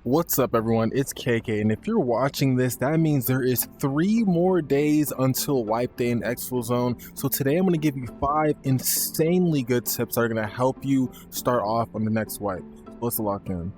What's up everyone, it's KK, and if you're watching this, that means there is 3 more days until wipe day in Exfil zone. So today I'm going to give you 5 insanely good tips that are going to help you start off on the next wipe. So let's lock in.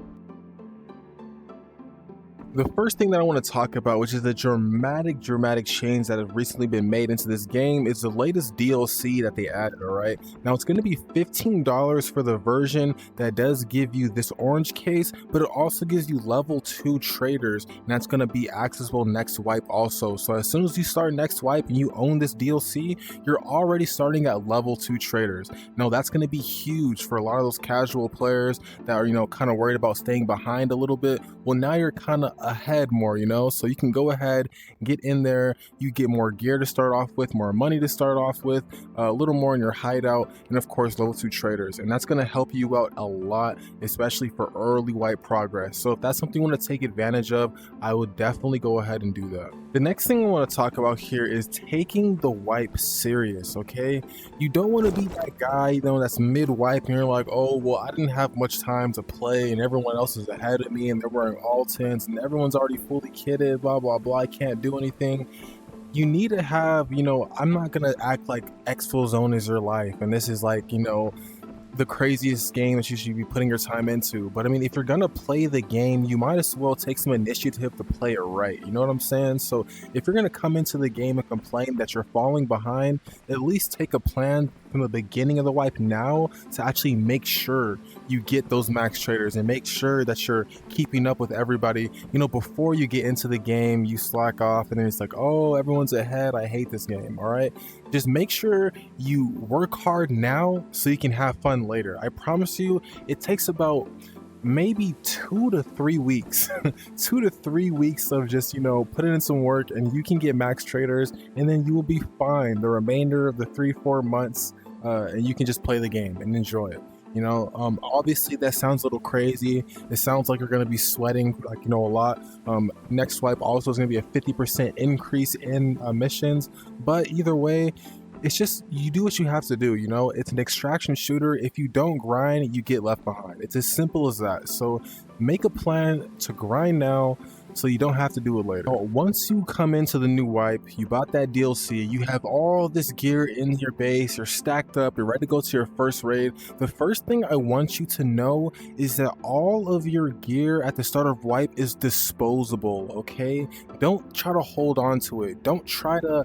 The first thing that I want to talk about, which is the dramatic change that have recently been made into this game, is the latest DLC that they added. All right, now it's going to be $15 for the version that does give you this orange case, but it also gives you level 2 traders, and that's going to be accessible next wipe also. So as soon as you start next wipe and you own this DLC, you're already starting at level 2 traders. Now that's going to be huge for a lot of those casual players that are kind of worried about staying behind a little bit. Well, now you're kind of ahead more, so you can go ahead, get in there, you get more gear to start off with, more money to start off with, a little more in your hideout, and of course level 2 traders, and that's going to help you out a lot, especially for early wipe progress. So if that's something you want to take advantage of, I would definitely go ahead and do that. The next thing I want to talk about here is taking the wipe serious. Okay, you don't want to be that guy that's mid wipe and you're like, oh well, I didn't have much time to play and everyone else is ahead of me and they're wearing all tens and everyone's already fully kitted, blah blah blah, I can't do anything. You need to have, I'm not gonna act like Exfil zone is your life and this is like, the craziest game that you should be putting your time into. But I mean, if you're gonna play the game, you might as well take some initiative to play it right. You know what I'm saying? So if you're gonna come into the game and complain that you're falling behind, at least take a plan from the beginning of the wipe now to actually make sure you get those max traders and make sure that you're keeping up with everybody. Before you get into the game, you slack off and then it's like, oh, everyone's ahead, I hate this game. All right, just make sure you work hard now so you can have fun later. I promise you, it takes about maybe 2 to 3 weeks 2 to 3 weeks of just putting in some work and you can get max traders, and then you will be fine the remainder of the 3-4 months, and you can just play the game and enjoy it. Obviously that sounds a little crazy. It sounds like you're going to be sweating a lot. Next wipe also is going to be a 50% increase in missions, but either way, it's just, you do what you have to do. It's an extraction shooter. If you don't grind, you get left behind. It's as simple as that. So make a plan to grind now so you don't have to do it later. Once you come into the new wipe, you bought that DLC, you have all this gear in your base, you're stacked up, you're ready to go to your first raid. The first thing I want you to know is that all of your gear at the start of wipe is disposable. Okay, don't try to hold on to it, don't try to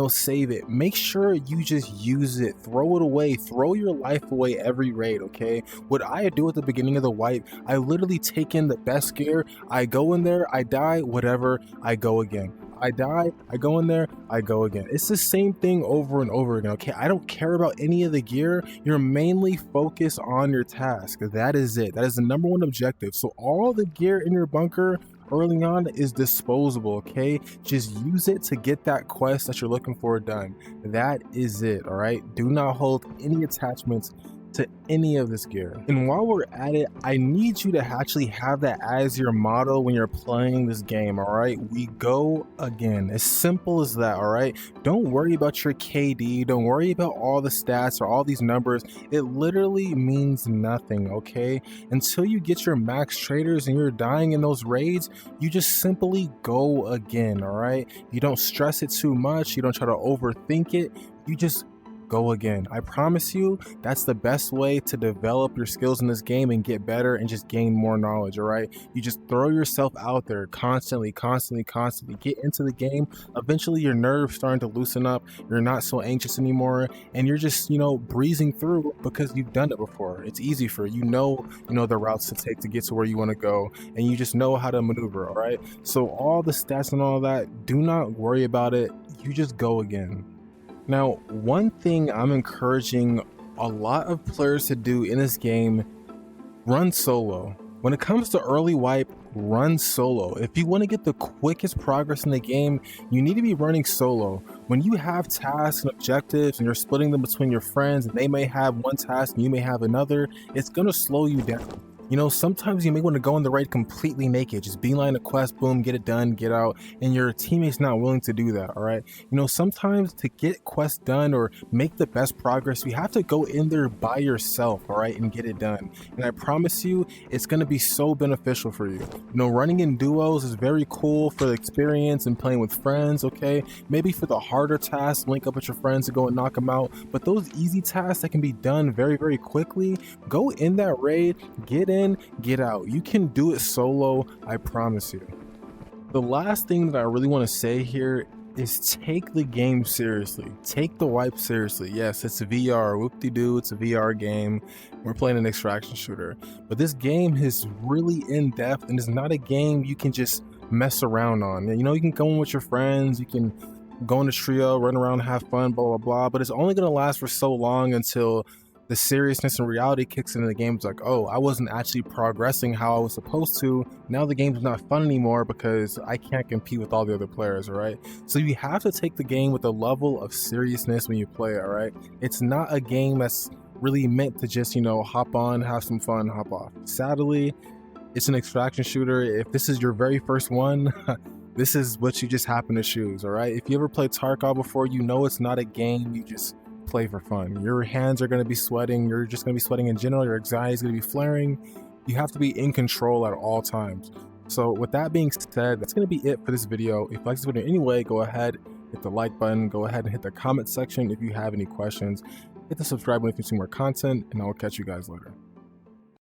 save it. Make sure you just use it, throw it away, throw your life away every raid. Okay, what I do at the beginning of the wipe, I literally take in the best gear, I go in there, I die, whatever, I go again. I die, I go in there, I go again. It's the same thing over and over again. Okay, I don't care about any of the gear. You're mainly focused on your task. That is it. That is the number one objective. So all the gear in your bunker early on is disposable. Okay, just use it to get that quest that you're looking for done. That is it. All right, do not hold any attachments to any of this gear. And while we're at it, I need you to actually have that as your motto when you're playing this game. All right, we go again. As simple as that. All right, don't worry about your KD, don't worry about all the stats or all these numbers. It literally means nothing. Okay, until you get your max traders and you're dying in those raids, you just simply go again. All right, you don't stress it too much, you don't try to overthink it, you just go again. I promise you, that's the best way to develop your skills in this game and get better and just gain more knowledge. All right, you just throw yourself out there constantly, get into the game. Eventually your nerves starting to loosen up, you're not so anxious anymore, and you're just breezing through because you've done it before. It's easy for you, the routes to take to get to where you want to go, and you just know how to maneuver. All right, so all the stats and all that, do not worry about it, you just go again. Now, one thing I'm encouraging a lot of players to do in this game, run solo. When it comes to early wipe, run solo. If you want to get the quickest progress in the game, you need to be running solo. When you have tasks and objectives and you're splitting them between your friends and they may have one task and you may have another, it's going to slow you down. You know, sometimes you may want to go on the raid completely naked, just beeline a quest, boom, get it done, get out, and your teammate's not willing to do that, all right? You know, sometimes to get quests done or make the best progress, you have to go in there by yourself, all right, and get it done. And I promise you, it's going to be so beneficial for you. You know, running in duos is very cool for the experience and playing with friends, okay? Maybe for the harder tasks, link up with your friends to go and knock them out, but those easy tasks that can be done very, very quickly, go in that raid, get in, get out. You can do it solo, I promise you. The last thing that I really want to say here is take the game seriously. Take the wipe seriously. Yes, it's a VR, whoop-de-doo, it's a VR game. We're playing an extraction shooter, but this game is really in depth and it's not a game you can just mess around on. You know, you can go in with your friends, you can go in a trio, run around, have fun, blah, blah, blah, but it's only going to last for so long until the seriousness and reality kicks into the game. It's like, oh, I wasn't actually progressing how I was supposed to. Now the game's not fun anymore because I can't compete with all the other players, all right? So you have to take the game with a level of seriousness when you play it, all right? It's not a game that's really meant to just, you know, hop on, have some fun, hop off. Sadly, it's an extraction shooter. If this is your very first one, this is what you just happen to choose, all right? If you ever played Tarkov before, you know it's not a game you just play for fun. Your hands are going to be sweating. You're just going to be sweating in general. Your anxiety is going to be flaring. You have to be in control at all times. So with that being said, that's going to be it for this video. If you like this video anyway, go ahead, hit the like button, go ahead and hit the comment section if you have any questions. Hit the subscribe button if you see more content, and I will catch you guys later.